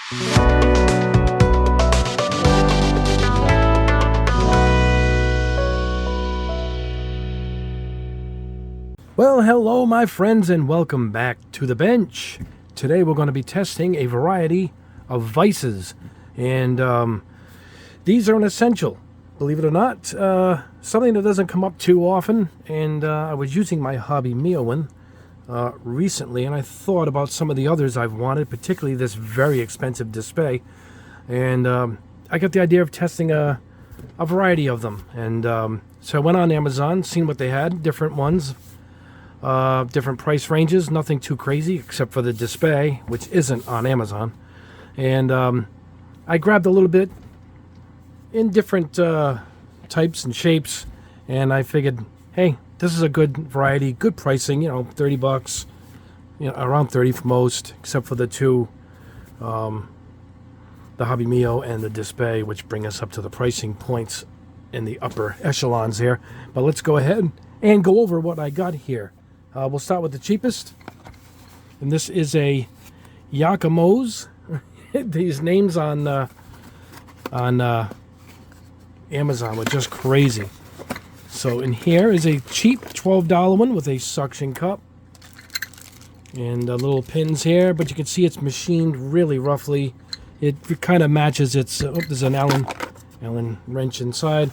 Well, hello my friends and welcome back to the bench. Today we're going to be testing a variety of Vises, and these are an essential, believe it or not, something that doesn't come up too often. And I was using my Hobby Mio one recently, and I thought about some of the others I've wanted, particularly this very expensive display, and I got the idea of testing a variety of them. And so I went on Amazon, seen what they had, different ones. Different price ranges, nothing too crazy except for the display, which isn't on Amazon. And I grabbed a little bit in different types and shapes, and I figured, hey, this is a good variety, good pricing, you know, 30 bucks, you know, around 30 for most, except for the two, the Hobby Mio and the display, which bring us up to the pricing points in the upper echelons here. But let's go ahead and go over what I got here. We'll start with the cheapest, and this is a Yakumo's. These names on Amazon were just crazy. So in here is a cheap $12 one with a suction cup and little pins here, but you can see it's machined really roughly. It kind of matches its. There's an Allen wrench inside.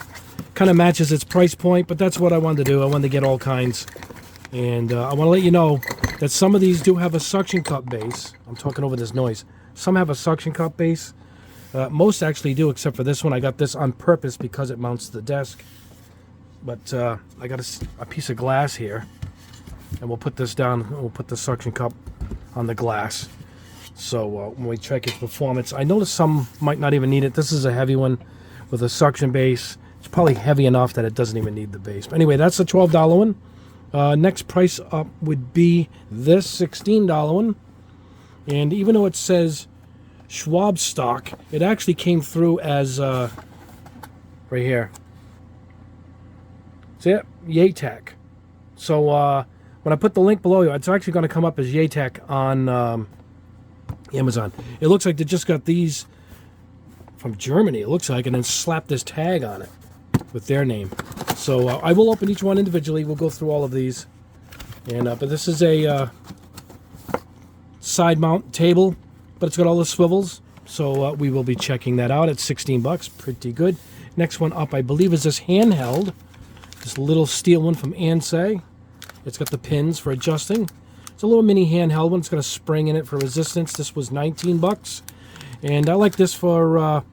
Kind of matches its price point, but that's what I wanted to do. I wanted to get all kinds. And I want to let you know that some of these do have a suction cup base. I'm talking over this noise. Some have a suction cup base. Most actually do, except for this one. I got this on purpose because it mounts to the desk. But I got a piece of glass here. And we'll put this down. We'll put the suction cup on the glass. So when we check its performance, I noticed some might not even need it. This is a heavy one with a suction base. It's probably heavy enough that it doesn't even need the base. But anyway, that's the $12 one. Next price up would be this $16 one. And even though it says Schwab stock, it actually came through as, right here. See it? YATEC. So when I put the link below you, it's actually going to come up as YATEC on Amazon. It looks like they just got these from Germany, it looks like, and then slapped this tag on it with their name. So I will open each one individually. We'll go through all of these. And but this is a side mount table, but it's got all the swivels. So we will be checking that out at 16 bucks. Pretty good. Next one up, I believe, is this handheld. This little steel one from Ansei. It's got the pins for adjusting. It's a little mini handheld one. It's got a spring in it for resistance. This was 19 bucks. And I like this for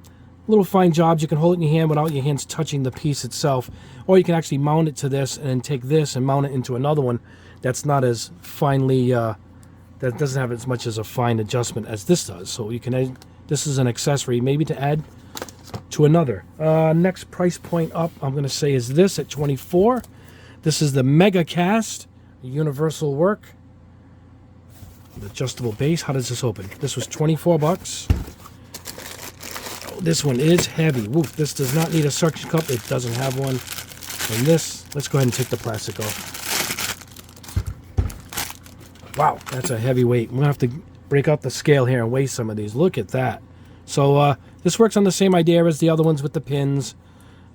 little fine jobs. You can hold it in your hand without your hands touching the piece itself, or you can actually mount it to this and then take this and mount it into another one that's not as finely that doesn't have as much as a fine adjustment as this does. So you can this is an accessory maybe to add to another. Next price point up, I'm going to say, is this at 24. This is the Mega Cast universal work, the adjustable base. How does this open? This was 24 bucks. This one is heavy. Woof, this does not need a suction cup. It doesn't have one. And this, let's go ahead and take the plastic off. Wow, that's a heavy weight. I'm going to have to break out the scale here and weigh some of these. Look at that. So this works on the same idea as the other ones with the pins.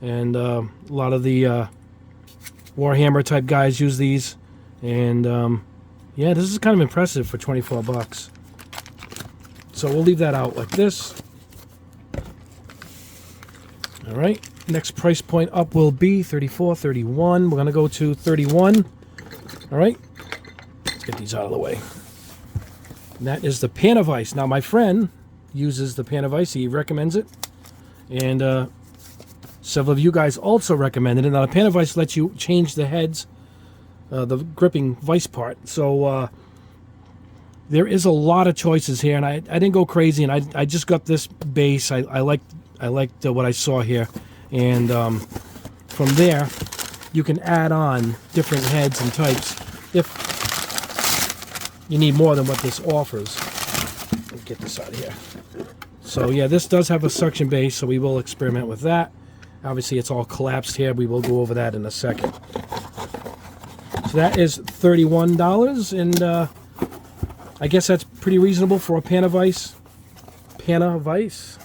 And a lot of the Warhammer type guys use these. And yeah, this is kind of impressive for 24 bucks. So we'll leave that out like this. All right, next price point up will be 34, 31. We're going to go to 31. All right, let's get these out of the way. And that is the Panavice. Now, my friend uses the Panavice. He recommends it. And several of you guys also recommended it. Now, the Panavice lets you change the heads, the gripping vice part. So there is a lot of choices here. And I didn't go crazy. And I just got this base. I liked what I saw here, and from there you can add on different heads and types if you need more than what this offers. Let me get this out of here. So yeah, this does have a suction base, so we will experiment with that. Obviously it's all collapsed here. We will go over that in a second. So that is $31, and I guess that's pretty reasonable for a Panavice Hannah vise.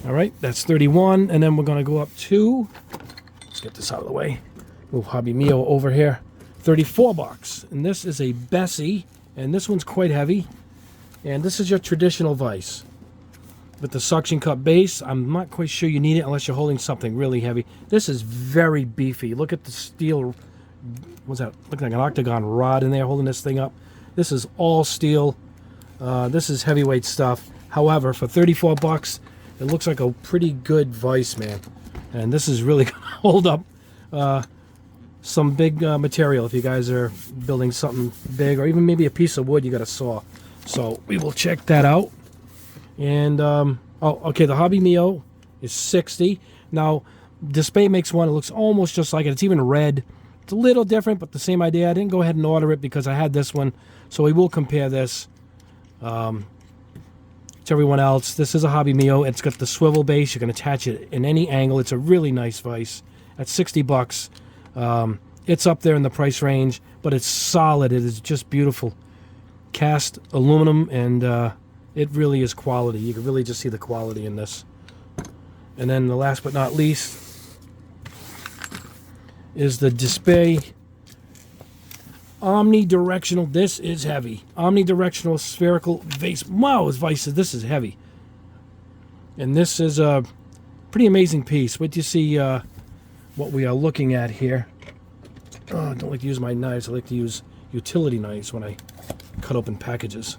All right, that's 31, and then we're gonna go up to, let's get this out of the way, move Hobby Mio over here, 34 bucks, and this is a Bessie, and this one's quite heavy, and this is your traditional vise with the suction cup base. I'm not quite sure you need it unless you're holding something really heavy. This is very beefy. Look at the steel, what's that, looking like an octagon rod in there holding this thing up. This is all steel. This is heavyweight stuff. However, for 34 bucks, it looks like a pretty good vise, man. And this is really going to hold up some big material if you guys are building something big, or even maybe a piece of wood you got to saw. So we will check that out. And, oh, okay, the Hobby Mio is 60. Now, Display makes one. It looks almost just like it. It's even red. It's a little different, but the same idea. I didn't go ahead and order it because I had this one. So we will compare this to everyone else. This is a Hobby Mio. It's got the swivel base. You can attach it in any angle. It's a really nice vise. At 60 bucks. It's up there in the price range, but it's solid. It is just beautiful. Cast aluminum, and it really is quality. You can really just see the quality in this. And then the last but not least is the Display omnidirectional. This is heavy. Omnidirectional spherical vase. Wow, this vise, this is heavy. And this is a pretty amazing piece. Wait till you see what we are looking at here. Oh, I don't like to use my knives. I like to use utility knives when I cut open packages.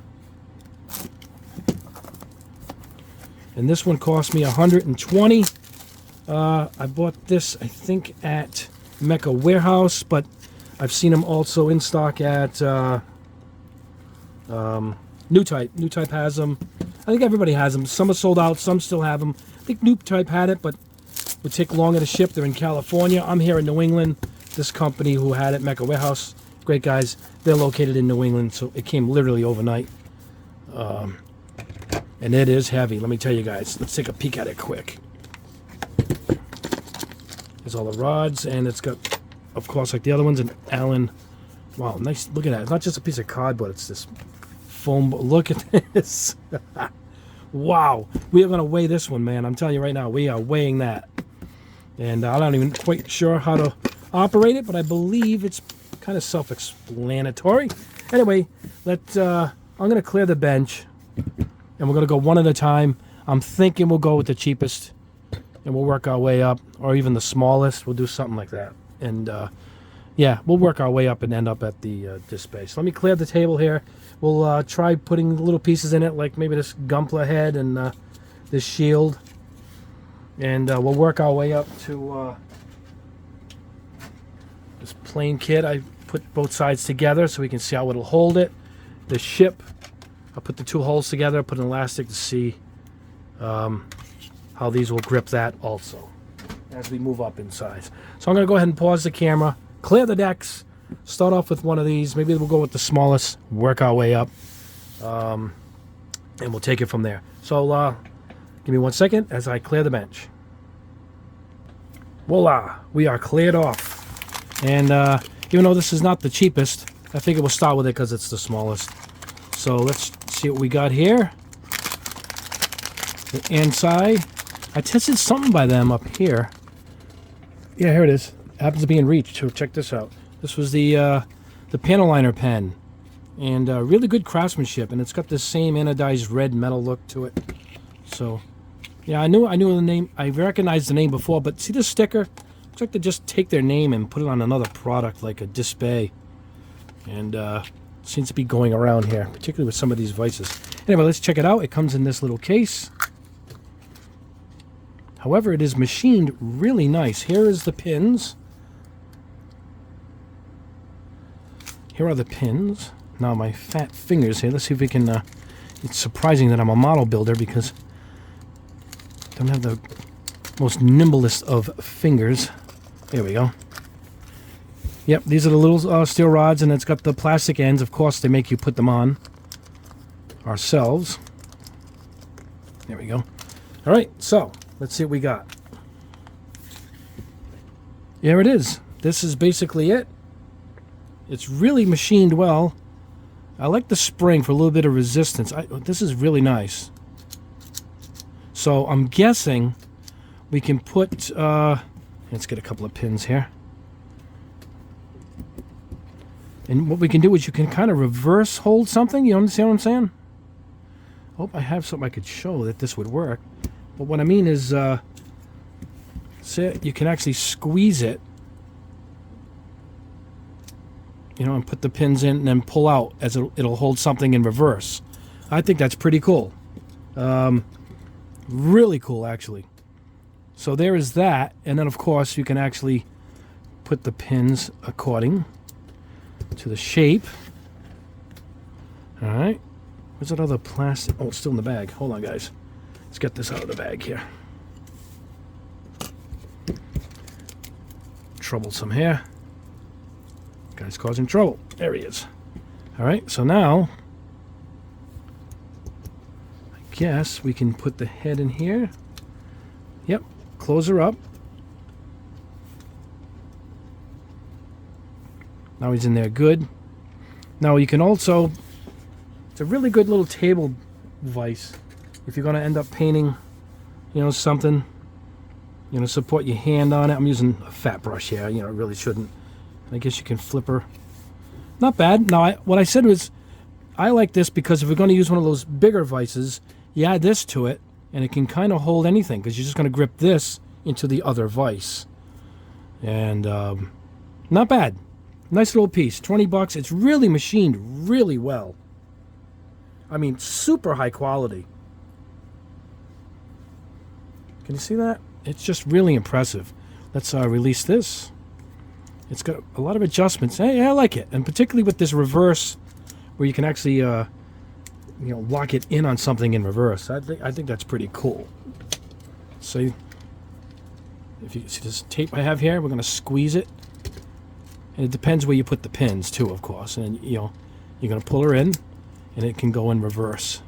And this one cost me $120. I bought this, I think, at Mecha Warehouse, but I've seen them also in stock at New Type. New Type has them. I think everybody has them. Some are sold out, some still have them. I think New Type had it, but would take longer to ship. They're in California. I'm here in New England. This company who had it, Mecha Warehouse, great guys. They're located in New England, so it came literally overnight. And it is heavy, let me tell you guys. Let's take a peek at it quick. There's all the rods, and it's got, of course, like the other ones, an Allen. Wow, nice. Look at that. It's not just a piece of cardboard. It's this foam. Look at this. Wow. We are going to weigh this one, man. I'm telling you right now, we are weighing that. And I'm not even quite sure how to operate it, but I believe it's kind of self-explanatory. Anyway, I'm going to clear the bench, and we're going to go one at a time. I'm thinking we'll go with the cheapest, and we'll work our way up, or even the smallest. We'll do something like that. And, yeah, we'll work our way up and end up at the display. So let me clear the table here. We'll try putting little pieces in it, like maybe this Gumpler head and this shield. And we'll work our way up to this plain kit. I put both sides together so we can see how it'll hold it. The ship, I'll put the two holes together, put an elastic to see how these will grip that also as we move up in size. So I'm going to go ahead and pause the camera, clear the decks, start off with one of these. Maybe we'll go with the smallest, work our way up, and we'll take it from there. So give me 1 second as I clear the bench. Voila, we are cleared off. And even though this is not the cheapest, I figure we'll start with it because it's the smallest. So let's see what we got here. The inside. I tested something by them up here. Yeah, here it is. It happens to be in reach, so check this out. This was the panel liner pen. And really good craftsmanship, and it's got this same anodized red metal look to it. So, yeah, I knew the name. I recognized the name before, but see this sticker? Looks like they just take their name and put it on another product, like a display. And seems to be going around here, particularly with some of these vices. Anyway, let's check it out. It comes in this little case. However, it is machined really nice. Here is the pins. Here are the pins. Now my fat fingers here. Let's see if we can... it's surprising that I'm a model builder because I don't have the most nimblest of fingers. There we go. Yep, these are the little steel rods, and it's got the plastic ends. Of course, they make you put them on ourselves. There we go. All right, so let's see what we got. Here it is. This is basically it. It's really machined well. I like the spring for a little bit of resistance. This is really nice. So I'm guessing we can put, let's get a couple of pins here. And what we can do is you can kind of reverse hold something. You understand what I'm saying? I hope I have something I could show that this would work. But what I mean is, see, you can actually squeeze it, you know, and put the pins in and then pull out as it'll hold something in reverse. I think that's pretty cool. Really cool, actually. So there is that. And then, of course, you can actually put the pins according to the shape. All right. Where's that other plastic? Oh, it's still in the bag. Hold on, guys. Let's get this out of the bag here. Troublesome here. Guy's causing trouble. There he is. All right, so now I guess we can put the head in here. Yep, close her up. Now he's in there good. Now you can also, it's a really good little table vise if you're going to end up painting, you know, something, you know, support your hand on it. I'm using a fat brush here, you know, I really shouldn't. I guess you can flip her. Not bad. Now, what I said was, I like this because if we're going to use one of those bigger vices, you add this to it, and it can kind of hold anything, because you're just going to grip this into the other vise. And not bad. Nice little piece. 20 bucks. It's really machined really well. I mean, super high quality. Can you see that? It's just really impressive. Let's release this. It's got a lot of adjustments. Hey, I like it. And particularly with this reverse, where you can actually, you know, lock it in on something in reverse. I think that's pretty cool. So, if you see this tape I have here, we're going to squeeze it. And it depends where you put the pins, too, of course. And, you know, you're going to pull her in, and it can go in reverse.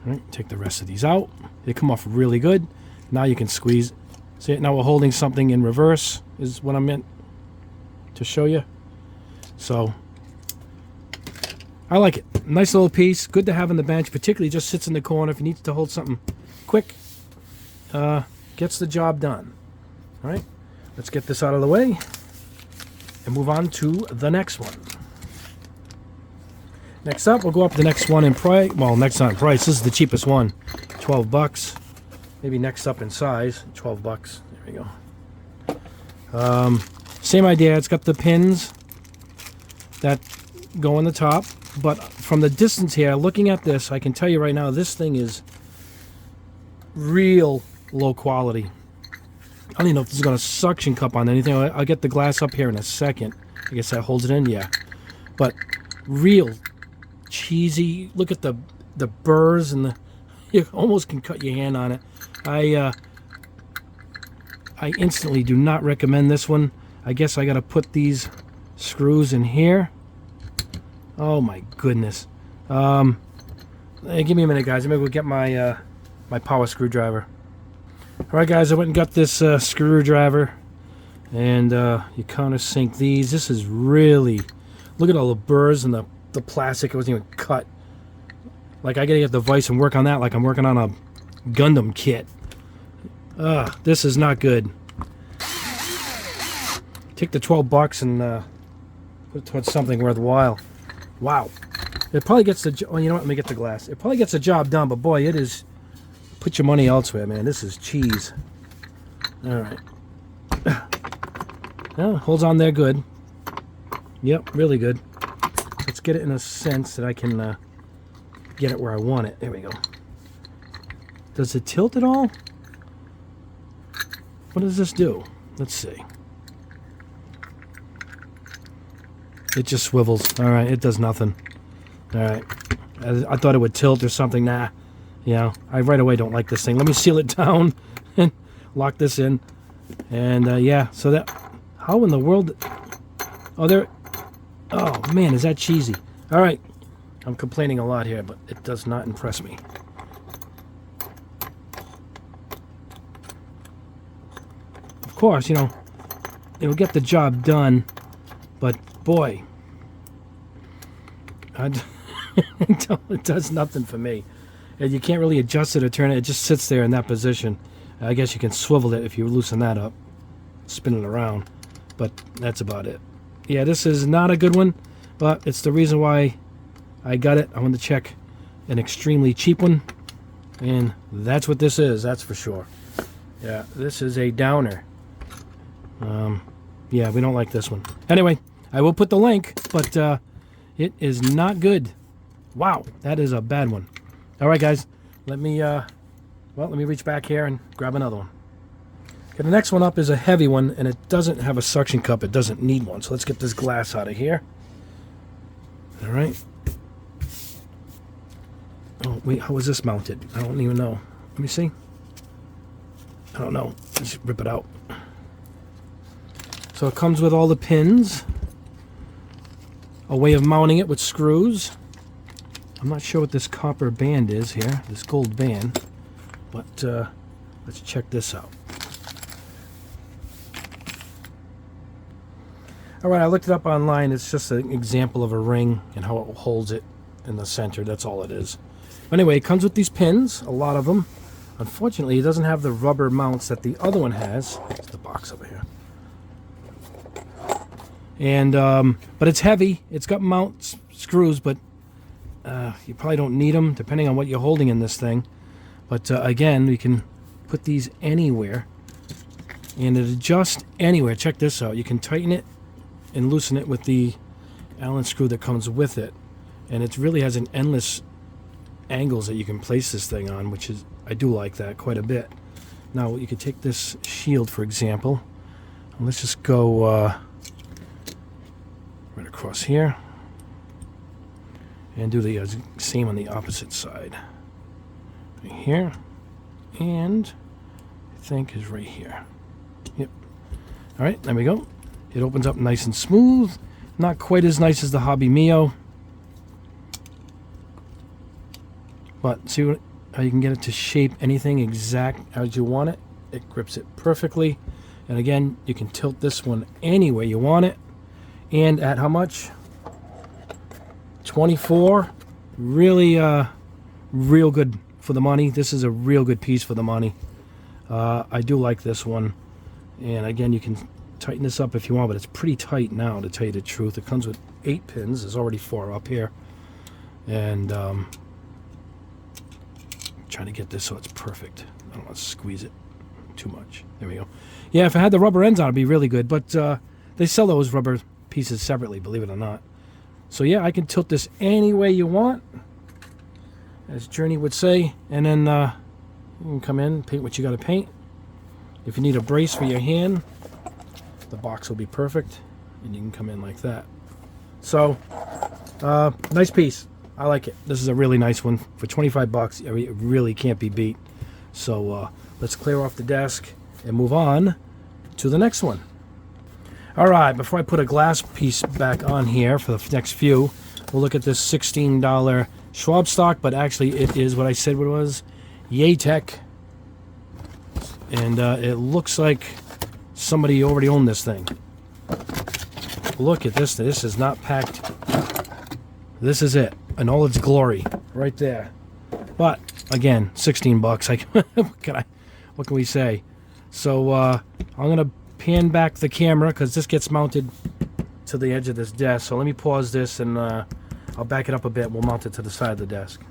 All right, take the rest of these out. They come off really good. Now you can squeeze. See, now we're holding something in reverse, is what I meant to show you. So, I like it. Nice little piece. Good to have on the bench. Particularly just sits in the corner if you need to hold something quick. Gets the job done. All right, let's get this out of the way and move on to the next one. Next up, we'll go up the next one in price. Well, next on price. This is the cheapest one. 12 bucks. Maybe next up in size. 12 bucks. There we go. Same idea. It's got the pins that go on the top. But from the distance here, looking at this, I can tell you right now, this thing is real low quality. I don't even know if this is going to suction cup on anything. I'll get the glass up here in a second. I guess that holds it in. Yeah. But real cheesy. Look at the burrs and you almost can cut your hand on it. I instantly do not recommend this one. I guess I got to put these screws in here. Oh my goodness. Hey, give me a minute, guys. I'm gonna go get my my power screwdriver. All right, guys. I went and got this screwdriver, and you countersink these. This is really, look at all the burrs and the plastic. It wasn't even cut. Like, I gotta get the vise and work on that like I'm working on a Gundam kit. This is not good. Take the 12 bucks and put it towards something worthwhile. Wow. It probably gets the... Oh, you know what? Let me get the glass. It probably gets the job done, but boy, it is... Put your money elsewhere, man. This is cheese. Alright. Well, holds on there good. Yep, really good. Let's get it in a sense that I can get it where I want it. There we go. Does it tilt at all? What does this do? Let's see. It just swivels. Alright, it does nothing. Alright. I thought it would tilt or something. Nah. You know, I right away don't like this thing. Let me seal it down and lock this in. And, yeah. So that... How in the world... Oh, there... Oh, man, is that cheesy. Alright. I'm complaining a lot here, but it does not impress me. Of course, you know, it'll get the job done, but boy, It does nothing for me. And you can't really adjust it or turn it. It just sits there in that position. I guess you can swivel it if you loosen that up, spin it around, but that's about it. Yeah, this is not a good one, but it's the reason why I got it. I wanted to check an extremely cheap one, and that's what this is, that's for sure. Yeah, this is a downer. Yeah, we don't like this one. Anyway, I will put the link, but it is not good. Wow, that is a bad one. All right, guys, let me reach back here and grab another one. Okay, the next one up is a heavy one, and it doesn't have a suction cup. It doesn't need one. So let's get this glass out of here. All right. Oh, wait, how is this mounted? I don't even know. Let me see. I don't know. Let's rip it out. So it comes with all the pins. A way of mounting it with screws. I'm not sure what this copper band is here, this gold band, but let's check this out. Alright, I looked it up online. It's just an example of a ring and how it holds it in the center. That's all it is. Anyway, it comes with these pins, a lot of them. Unfortunately, it doesn't have the rubber mounts that the other one has. It's the box over here. And but it's heavy. It's got mount screws, but you probably don't need them depending on what you're holding in this thing. But again, we can put these anywhere, and it adjusts anywhere. Check this out. You can tighten it and loosen it with the Allen screw that comes with it, and it really has an endless angles that you can place this thing on, which is, I do like that quite a bit. Now you could take this shield, for example, and let's just go right across here and do the same on the opposite side. Right here, and I think is right here. Yep. All right, there we go. It opens up nice and smooth. Not quite as nice as the Hobby Mio, but see how you can get it to shape anything exact as you want it. It grips it perfectly, and again, you can tilt this one any way you want it. And at how much? 24. Really, real good for the money. This is a real good piece for the money. I do like this one. And again, you can tighten this up if you want, but it's pretty tight now, to tell you the truth. It comes with 8 pins. There's already 4 up here. And trying to get this so it's perfect. I don't want to squeeze it too much. There we go. Yeah, if I had the rubber ends on, it'd be really good. But they sell those rubber pieces separately, believe it or not. So yeah, I can tilt this any way you want, as Journey would say, and then you can come in, paint what you got to paint. If you need a brace for your hand, the box will be perfect, and you can come in like that. So nice piece. I like it. This is a really nice one for 25 bucks. It really can't be beat. So let's clear off the desk and move on to the next one. All right, before I put a glass piece back on here for the next few, we'll look at this $16 Schwab stock, but actually it is what I said what it was, Yatech. And it looks like somebody already owned this thing. Look at this. This is not packed. This is it in all its glory right there. But again, 16 bucks. What can we say? So I'm going to pan back the camera because this gets mounted to the edge of this desk. So let me pause this and I'll back it up a bit. We'll mount it to the side of the desk.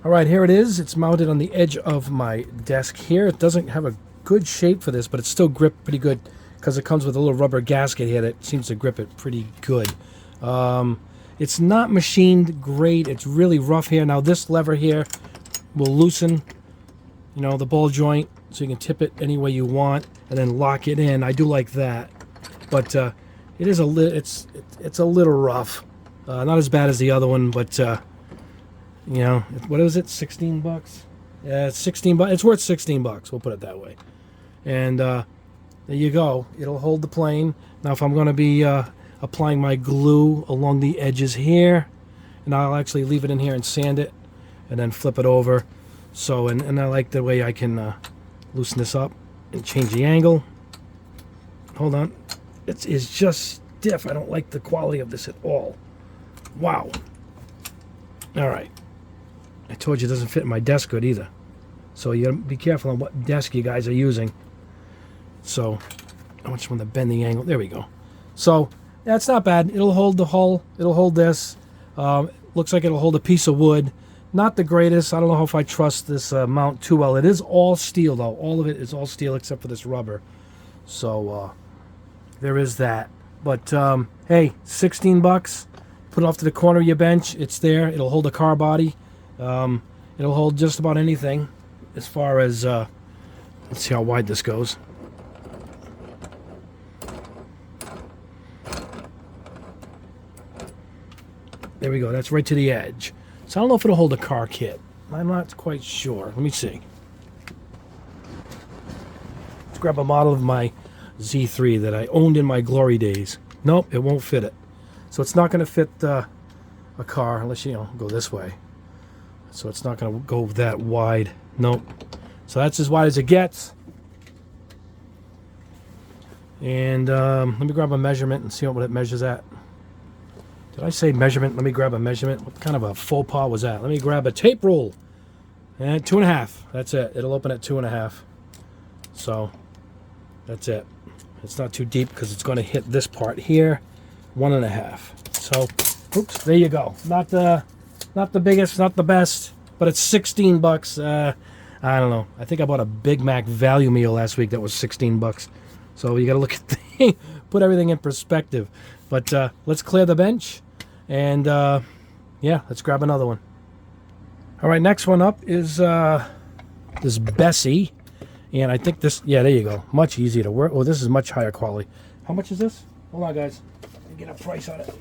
All right, here it is. It's mounted on the edge of my desk here. It doesn't have a good shape for this, but it's still gripped pretty good because it comes with a little rubber gasket here that seems to grip it pretty good. It's not machined great. It's really rough here. Now this lever here will loosen, you know, the ball joint, so you can tip it any way you want and then lock it in. I do like that, but it is it's a little rough. Not as bad as the other one, but you know, what was it? 16 bucks. Yeah, it's 16 bucks. It's worth 16 bucks. We'll put it that way. And there you go. It'll hold the plane. Now, if I'm going to be applying my glue along the edges here, and I'll actually leave it in here and sand it, and then flip it over. So, and I like the way I can loosen this up and change the angle. Hold on. It's just stiff. I don't like the quality of this at all. Wow. All right. I told you it doesn't fit in my desk good either. So you gotta be careful on what desk you guys are using. So I just want to bend the angle. There we go. So that's not bad. It'll hold the hull. It'll hold this. Looks like it'll hold a piece of wood. Not the greatest. I don't know if I trust this mount too well. It is all steel though. All of it is all steel except for this rubber. So there is that. But hey, 16 bucks. Put it off to the corner of your bench. It's there. It'll hold a car body. It'll hold just about anything as far as, let's see how wide this goes. There we go. That's right to the edge. So I don't know if it'll hold a car kit. I'm not quite sure. Let me see. Let's grab a model of my Z3 that I owned in my glory days. Nope, it won't fit it. So it's not going to fit a car unless you go this way. So it's not going to go that wide. Nope. So that's as wide as it gets. And let me grab a measurement and see what it measures at. Did I say measurement? Let me grab a measurement. What kind of a faux pas was that? Let me grab a tape rule. And 2.5. That's it. It'll open at 2.5. So that's it. It's not too deep because it's going to hit this part here. 1.5. So, oops, there you go. Not the biggest, not the best, but it's 16 bucks. I don't know. I think I bought a Big Mac value meal last week that was 16 bucks. So you got to look at the put everything in perspective. But let's clear the bench, and yeah, let's grab another one. All right, next one up is this Bessie, and I think this, yeah, there you go. Much easier to work. Oh, this is much higher quality. How much is this? Hold on, guys. Let me get a price on it.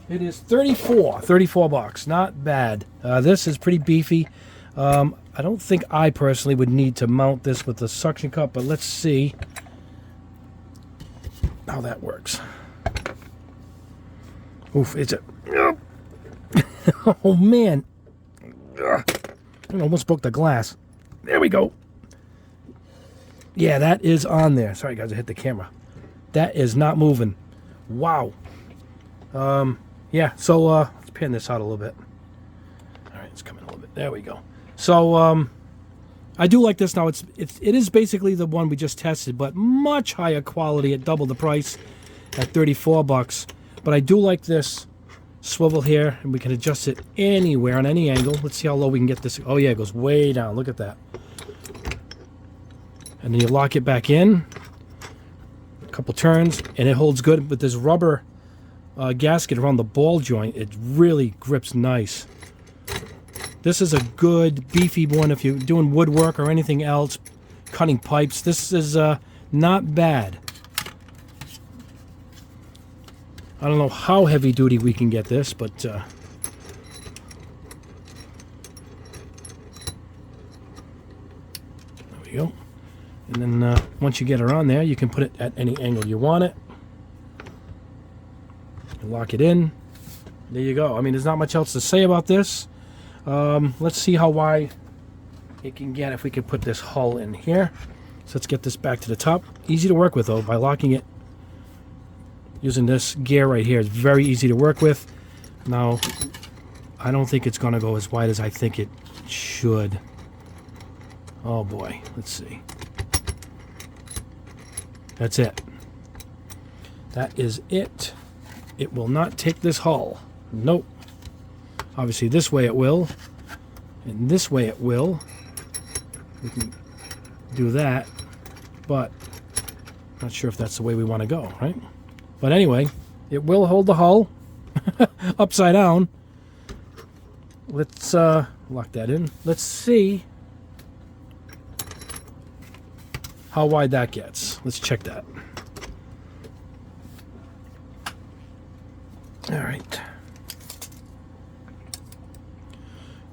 It is 34 bucks. Not bad. This is pretty beefy. I don't think I personally would need to mount this with the suction cup, but let's see how that works. Oof, it's a... Oh, man. I almost broke the glass. There we go. Yeah, that is on there. Sorry, guys, I hit the camera. That is not moving. Wow. Yeah, so let's pan this out a little bit. All right, it's coming a little bit. There we go. So I do like this now. It is basically the one we just tested, but much higher quality at double the price at 34 bucks. But I do like this swivel here, and we can adjust it anywhere on any angle. Let's see how low we can get this. Oh yeah, it goes way down. Look at that. And then you lock it back in. A couple turns, and it holds good. With this rubber gasket around the ball joint, it really grips nice. This is a good beefy one if you're doing woodwork or anything else, cutting pipes. This is not bad. I don't know how heavy duty we can get this, but there we go. And then once you get her on there, you can put it at any angle you want it. And lock it in. There you go. I mean, there's not much else to say about this. Let's see how wide it can get if we can put this hull in here. So let's get this back to the top. Easy to work with though, by locking it using this gear right here. It's very easy to work with. Now, I don't think it's going to go as wide as I think it should. Oh boy, let's see. That's it. That is it. It will not take this hull. Nope. Obviously this way it will, and this way it will. We can do that, but not sure if that's the way we want to go, right? But anyway, it will hold the hull upside down. Let's lock that in. Let's see how wide that gets. Let's check that. All right.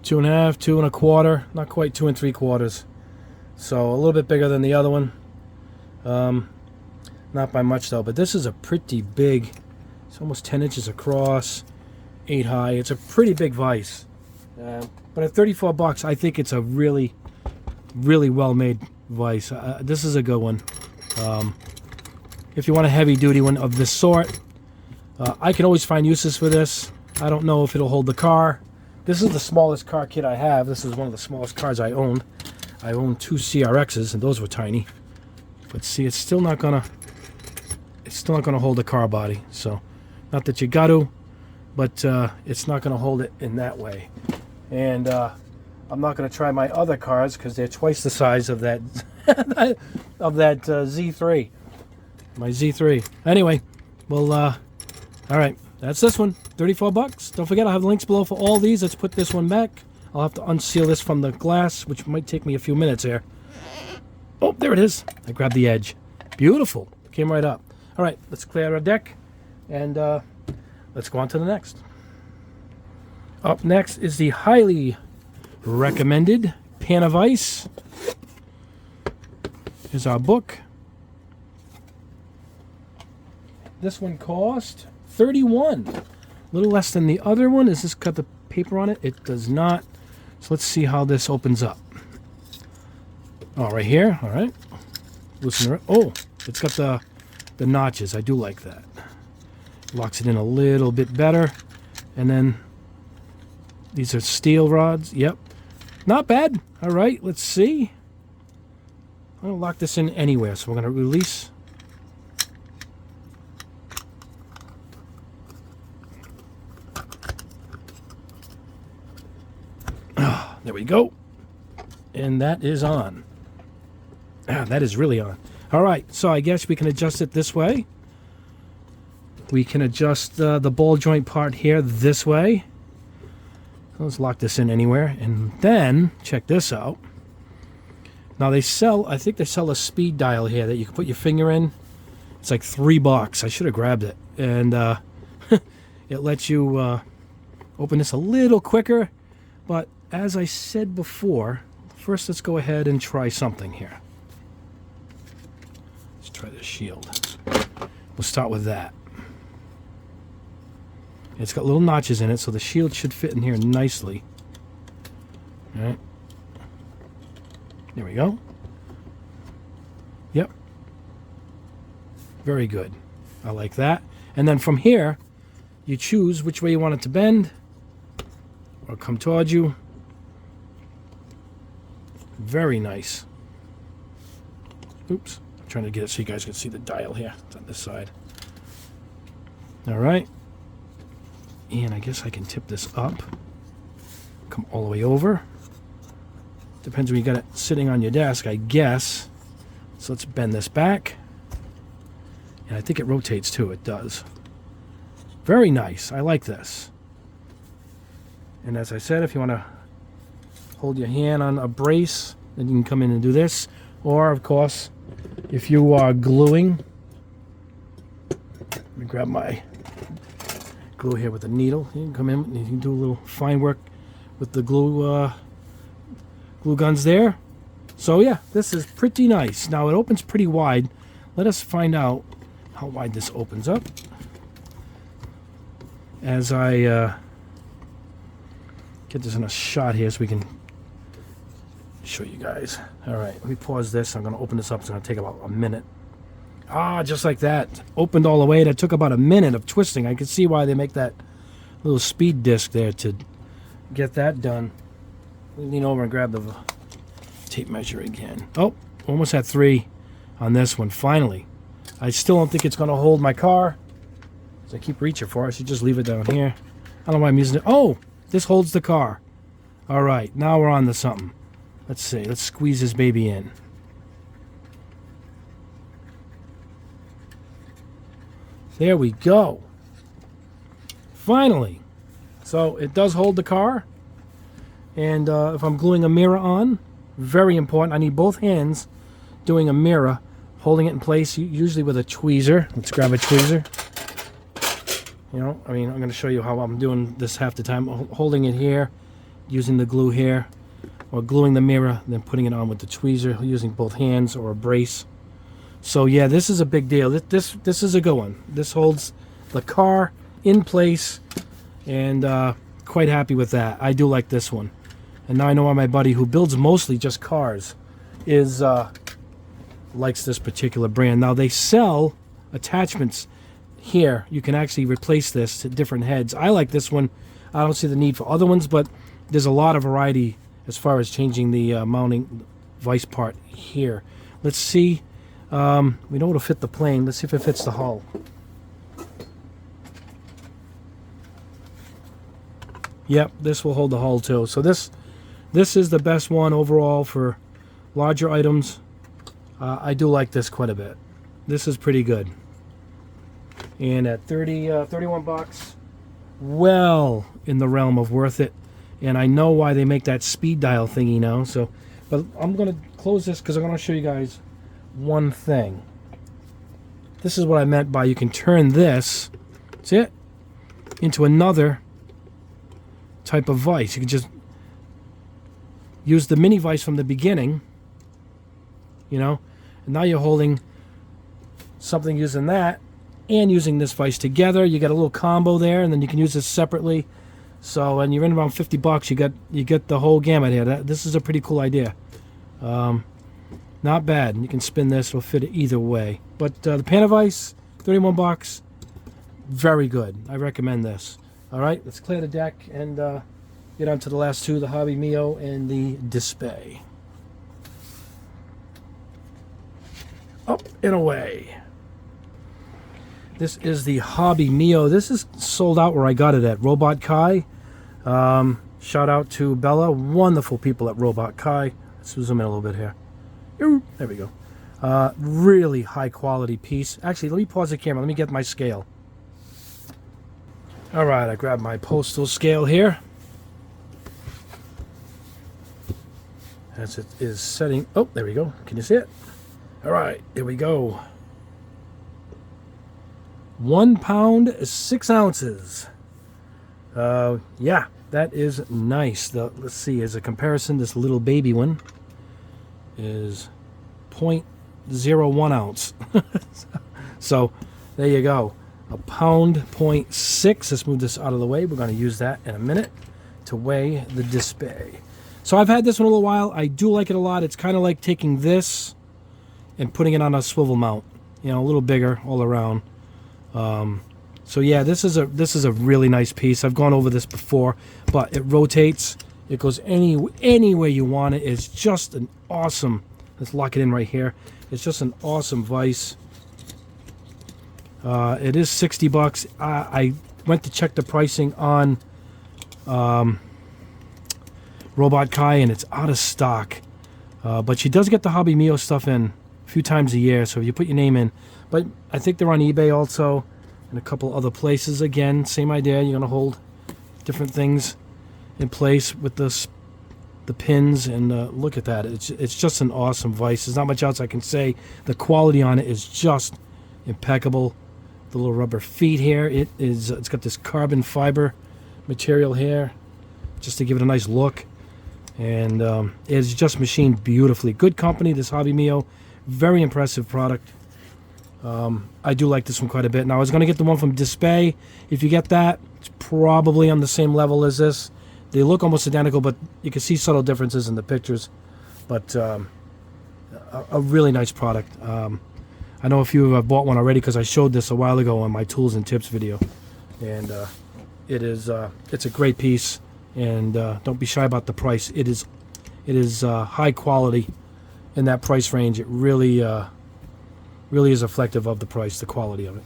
2.5, 2.25, not quite 2 3/4. So a little bit bigger than the other one. Not by much though, but this is a pretty big, it's almost 10 inches across, 8 high. It's a pretty big vise. But at 34 bucks, I think it's a really, really well-made vise. This is a good one. if you want a heavy duty one of this sort. I can always find uses for this. I don't know if it'll hold the car. This is the smallest car kit I have. This is one of the smallest cars I owned. I owned 2 CRXs, and those were tiny. But see, it's still not gonna hold the car body. So, not that you got to, but it's not gonna hold it in that way. And I'm not gonna try my other cars because they're twice the size of that Z3. My Z3. Anyway, well, all right. That's this one. 34 bucks. Don't forget, I'll have the links below for all these. Let's put this one back. I'll have to unseal this from the glass, which might take me a few minutes here. Oh, there it is. I grabbed the edge. Beautiful. Came right up. All right, let's clear our deck, and let's go on to the next. Up next is the highly recommended Pan of Ice. Here's our book. This one cost $31. A little less than the other one. Does this got the paper on it? It does not. So let's see how this opens up. Oh, right here. All right. Loosen it. Oh, it's got the notches. I do like that. Locks it in a little bit better. And then these are steel rods. Yep. Not bad. All right. Let's see. I'm going to lock this in anywhere. So we're going to release. There we go. And that is on. That is really on. All right, so I guess we can adjust it this way. We can adjust the ball joint part here this way. Let's lock this in anywhere. And then, check this out. Now they sell, I think they sell a speed dial here that you can put your finger in. It's like $3. I should have grabbed it. And it lets you open this a little quicker. But as I said before, first let's go ahead and try something here. Let's try the shield. We'll start with that. It's got little notches in it, so the shield should fit in here nicely. All right. There we go. Yep. Very good. I like that. And then from here, you choose which way you want it to bend or come towards you. Very nice. Oops. I'm trying to get it so you guys can see the dial here. It's on this side. All right. And I guess I can tip this up. Come all the way over. Depends when you got it sitting on your desk, I guess. So let's bend this back. And I think it rotates too. It does. Very nice. I like this. And as I said, if you want to hold your hand on a brace, then you can come in and do this. Or, of course, if you are gluing, let me grab my glue here with a needle. You can come in and you can do a little fine work with the glue guns there. So yeah, this is pretty nice. Now it opens pretty wide. Let us find out how wide this opens up as I get this in a shot here so we can show you guys. All right, let me pause this. I'm going to open this up. It's going to take about a minute. Just like that. Opened all the way. That took about a minute of twisting. I can see why they make that little speed disc there to get that done. Lean over and grab the tape measure again. Oh, almost had 3 on this one. Finally. I still don't think it's going to hold my car. So I keep reaching for it. I should just leave it down here. I don't know why I'm using it. Oh, this holds the car. All right, now we're on to something. Let's see. Let's squeeze this baby in. There we go. Finally. So it does hold the car. And if I'm gluing a mirror on, very important. I need both hands doing a mirror, holding it in place, usually with a tweezer. Let's grab a tweezer. You know, I mean, I'm going to show you how I'm doing this half the time. Holding it here, using the glue here, or gluing the mirror, then putting it on with the tweezer, using both hands or a brace. So yeah, this is a big deal. This is a good one. This holds the car in place, and quite happy with that. I do like this one. And now I know why my buddy, who builds mostly just cars, likes this particular brand. Now they sell attachments here, you can actually replace this to different heads. I like this one. I don't see the need for other ones, but there's a lot of variety as far as changing the mounting vise part here. Let's see. We know it'll fit the plane. Let's see if it fits the hull. Yep, this will hold the hull too. So this is the best one overall for larger items. I do like this quite a bit. This is pretty good. And at 31 bucks, well in the realm of worth it. And I know why they make that speed dial thingy now. So, but I'm going to close this because I'm going to show you guys one thing. This is what I meant by you can turn this, see it, into another type of vise. You can just use the mini vise from the beginning, you know, and now you're holding something using that and using this vise together. You got a little combo there, and then you can use this separately. So, and you're in around 50 bucks. You get the whole gamut here. This is a pretty cool idea. Not bad. And you can spin this; it'll fit it either way. But the Panda vise, 31 bucks, very good. I recommend this. All right, let's clear the deck and get on to the last two: the Hobby Mio and the Display. Up and away. This is the Hobby Mio. This is sold out where I got it at Robot Kai. Shout out to Bella, wonderful people at Robot Kai. Let's zoom in a little bit here. There we go. Really high quality piece. Actually, let me pause the camera. Let me get my scale. All right, I grabbed my postal scale here. As it is setting. Oh, there we go. Can you see it? All right, here we go. 1 pound, 6 ounces. Yeah, that is nice. Let's see, as a comparison, this little baby one is 0.01 ounce. So, there you go. A pound, 0.6. Let's move this out of the way. We're going to use that in a minute to weigh the Display. So, I've had this one a little while. I do like it a lot. It's kind of like taking this and putting it on a swivel mount. You know, a little bigger all around. So yeah, this is a really nice piece. I've gone over this before, but it rotates. It goes any way you want it. It's just an awesome. Let's lock it in right here. It's just an awesome vise. It is 60 bucks. I went to check the pricing on Robot Kai, and it's out of stock. But she does get the Hobby Mio stuff in a few times a year, so if you put your name in. But I think they're on eBay also, and a couple other places. Again, same idea. You're going to hold different things in place with the pins, and look at that. It's just an awesome vise. There's not much else I can say. The quality on it is just impeccable. The little rubber feet here. It's got this carbon fiber material here, just to give it a nice look. And it's just machined beautifully. Good company, this Hobby Mio. Very impressive product. I do like this one quite a bit. Now, I was going to get the one from Display. If you get that, it's probably on the same level as this. They look almost identical, but you can see subtle differences in the pictures. But a really nice product. I know a few have bought one already because I showed this a while ago on my tools and tips video. And it's a great piece. And don't be shy about the price. It is high quality in that price range. It really is reflective of the price, the quality of it.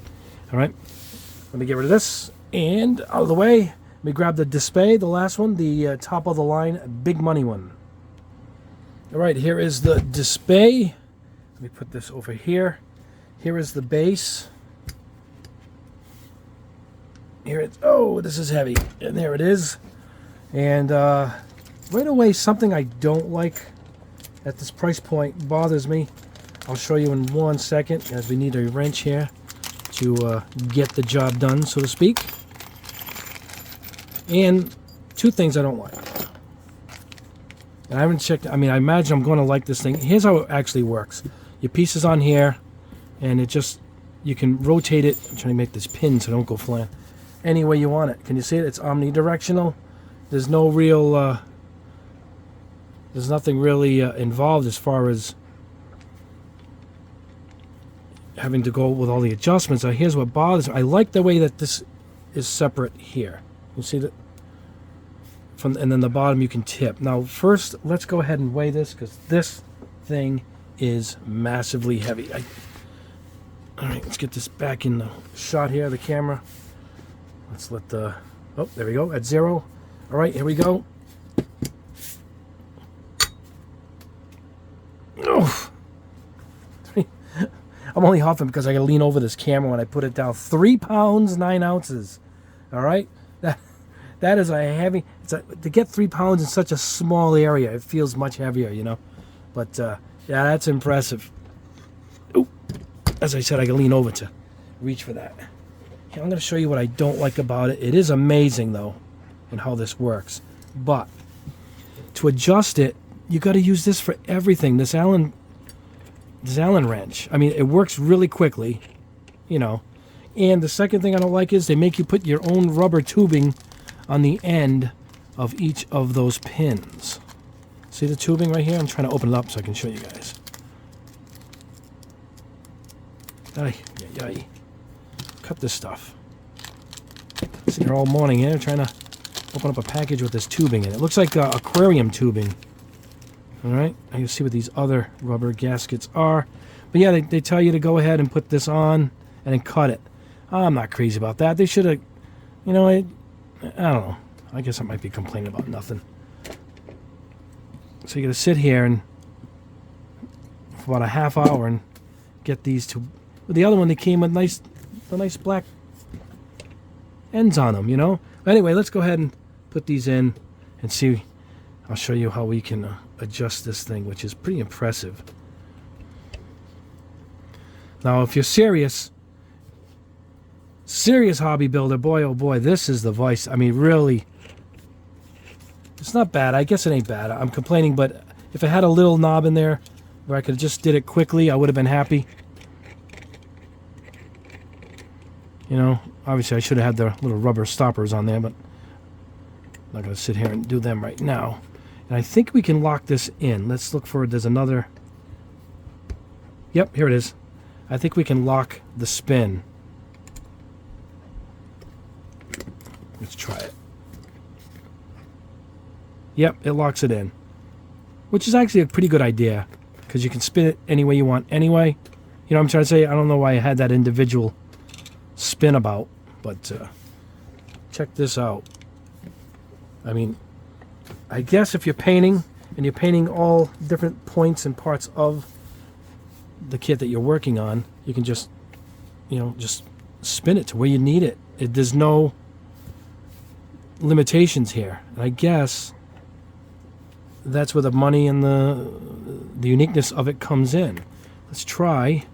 All right, let me get rid of this and out of the way. Let me grab the Display, the last one, the top of the line, big money one. All right, here is the Display. Let me put this over here. Here is the base. Here it's, oh, this is heavy. And there it is. And right away, something I don't like at this price point bothers me. I'll show you in 1 second, as we need a wrench here to get the job done, so to speak. And 2 things I don't like. And I haven't checked. I mean, I imagine I'm going to like this thing. Here's how it actually works. Your piece is on here, and you can rotate it. I'm trying to make this pin so I don't go flying. Any way you want it. Can you see it? It's omnidirectional. There's no real, there's nothing really involved as far as having to go with all the adjustments. Now, here's what bothers me. I like the way that this is separate here. You see that? And then the bottom you can tip. Now, first, let's go ahead and weigh this, because this thing is massively heavy. All right, let's get this back in the shot here, the camera. Let's let the... Oh, there we go, at 0. All right, here we go. Oh. I'm only huffing because I got to lean over this camera when I put it down. 3 pounds, 9 ounces. All right? That is a heavy... to get 3 pounds in such a small area, it feels much heavier, you know? But, yeah, that's impressive. Ooh. As I said, I got to lean over to reach for that. Here, I'm going to show you what I don't like about it. It is amazing, though, in how this works. But to adjust it, you got to use this for everything. This Allen wrench. I mean, it works really quickly, you know. And the second thing I don't like is they make you put your own rubber tubing on the end of each of those pins. See the tubing right here? I'm trying to open it up so I can show you guys. Cut this stuff. Sitting here all morning here trying to open up a package with this tubing in it. It looks like aquarium tubing. Alright, I can see what these other rubber gaskets are. But yeah, they tell you to go ahead and put this on and then cut it. I'm not crazy about that. They should have, you know, I don't know. I guess I might be complaining about nothing. So you got to sit here and for about a half hour and get these two. With the other one, they came with the nice black ends on them, you know. Anyway, let's go ahead and put these in and see. I'll show you how we can adjust this thing, which is pretty impressive. Now, if you're serious hobby builder, boy, oh boy, this is the vice. I mean, really, it's not bad. I guess it ain't bad. I'm complaining, but if it had a little knob in there where I could have just did it quickly, I would have been happy. You know, obviously I should have had the little rubber stoppers on there, but I'm not going to sit here and do them right now. And I think we can lock this in. Let's look for, there's another. Yep, here it is. I think we can lock the spin. Let's try it. Yep, it locks it in. Which is actually a pretty good idea, because you can spin it any way you want anyway. You know what I'm trying to say? I don't know why I had that individual spin about, but check this out. I mean, I guess if you're painting, and you're painting all different points and parts of the kit that you're working on, you can just, you know, just spin it to where you need it. There's no limitations here. And I guess that's where the money and the uniqueness of it comes in. Let's try.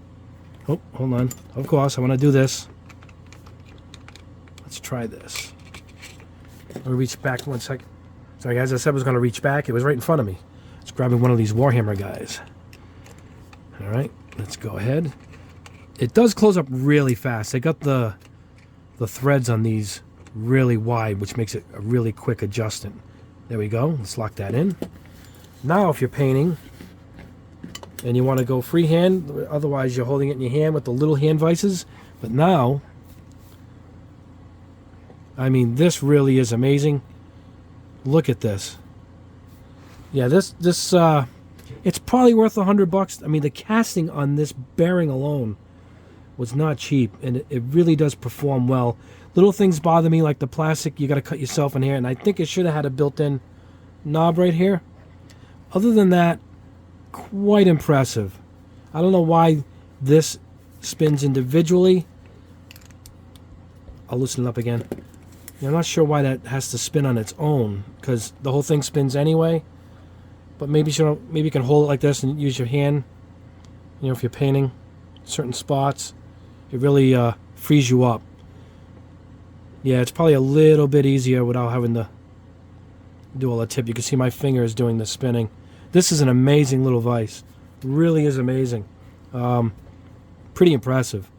Oh, hold on. Of course, I want to do this. Let's try this. I'm going to reach back 1 second. Sorry guys, I said I was going to reach back. It was right in front of me. It's grabbing one of these Warhammer guys. Alright, let's go ahead. It does close up really fast. They got the threads on these really wide, which makes it a really quick adjustment. There we go. Let's lock that in. Now if you're painting and you want to go freehand, otherwise you're holding it in your hand with the little hand vices. But now, I mean, this really is amazing. Look at this. Yeah, this it's probably worth $100. I mean, the casting on this bearing alone was not cheap, and it really does perform well. Little things bother me, like the plastic. You got to cut yourself in here, and I think it should have had a built-in knob right here. Other than that, quite impressive. I don't know why this spins individually. I'll loosen it up again. I'm not sure why that has to spin on its own, because the whole thing spins anyway. But maybe you can hold it like this and use your hand. You know, if you're painting certain spots, it really frees you up. Yeah, it's probably a little bit easier without having to do all the tip. You can see my fingers doing the spinning. This is an amazing little vise. Really is amazing. Pretty impressive.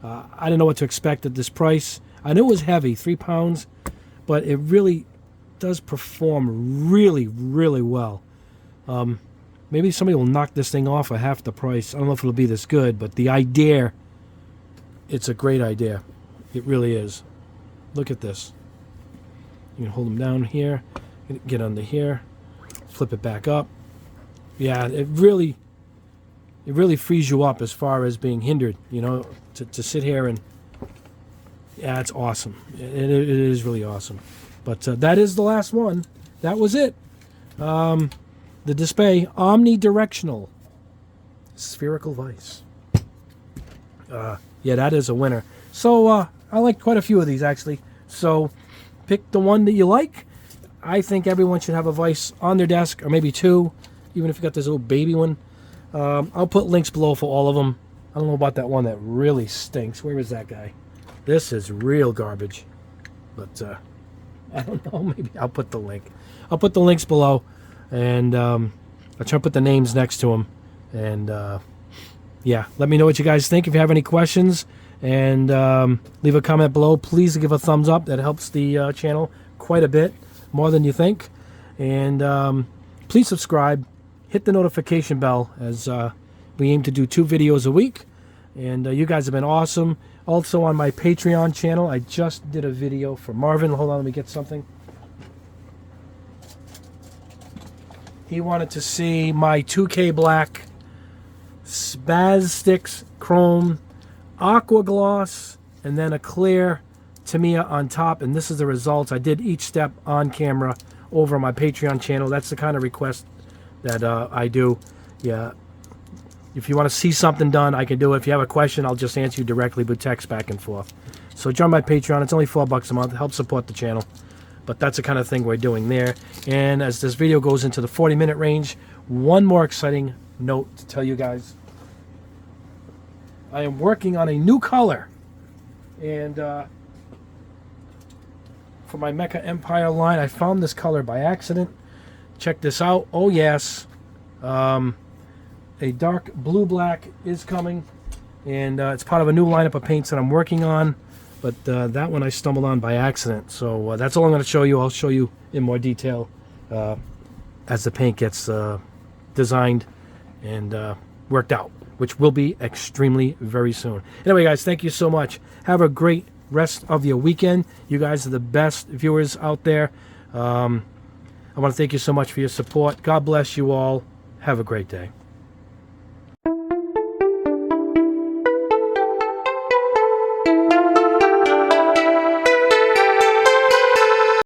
I didn't know what to expect at this price. I knew it was heavy, 3 pounds, but it really does perform really, really well. Maybe somebody will knock this thing off at half the price. I don't know if it'll be this good, but the idea it's a great idea. It really is. Look at this. You can hold them down here, get under here, flip it back up. Yeah, it really frees you up as far as being hindered, you know, to sit here and, yeah, it's awesome. It is really awesome. But that is the last one. That was it. The display, omnidirectional spherical vise. Yeah, that is a winner. So I like quite a few of these, actually. So pick the one that you like. I think everyone should have a vise on their desk, or maybe two, even if you got this little baby one. I'll put links below for all of them. I don't know about that one that really stinks. Where is that guy? This is real garbage. But I don't know. Maybe I'll put the link. I'll put the links below, and I'll try to put the names next to them. And yeah, let me know what you guys think. If you have any questions, and leave a comment below. Please give a thumbs up. That helps the channel quite a bit, more than you think. And please subscribe. Hit the notification bell, as we aim to do 2 videos a week. And you guys have been awesome. Also on my Patreon channel, I just did a video for Marvin. Hold on, let me get something. He wanted to see my 2K Black Spaz Chrome Aqua Gloss, and then a clear Tamiya on top. And this is the results. I did each step on camera over my Patreon channel. That's the kind of request that I do. Yeah, if you want to see something done, I can do it. If you have a question, I'll just answer you directly with text back and forth. So join my Patreon. It's only $4 a month. Help support the channel. But that's the kind of thing we're doing there. And as this video goes into the 40-minute range, one more exciting note to tell you guys. I am working on a new color. And for my Mecha Empire line, I found this color by accident. Check this out. Oh yes, a dark blue-black is coming, and it's part of a new lineup of paints that I'm working on. But that one I stumbled on by accident. So that's all I'm going to show you. I'll show you in more detail as the paint gets designed and worked out, which will be extremely very soon. Anyway, guys, thank you so much. Have a great rest of your weekend. You guys are the best viewers out there. I want to thank you so much for your support. God bless you all. Have a great day.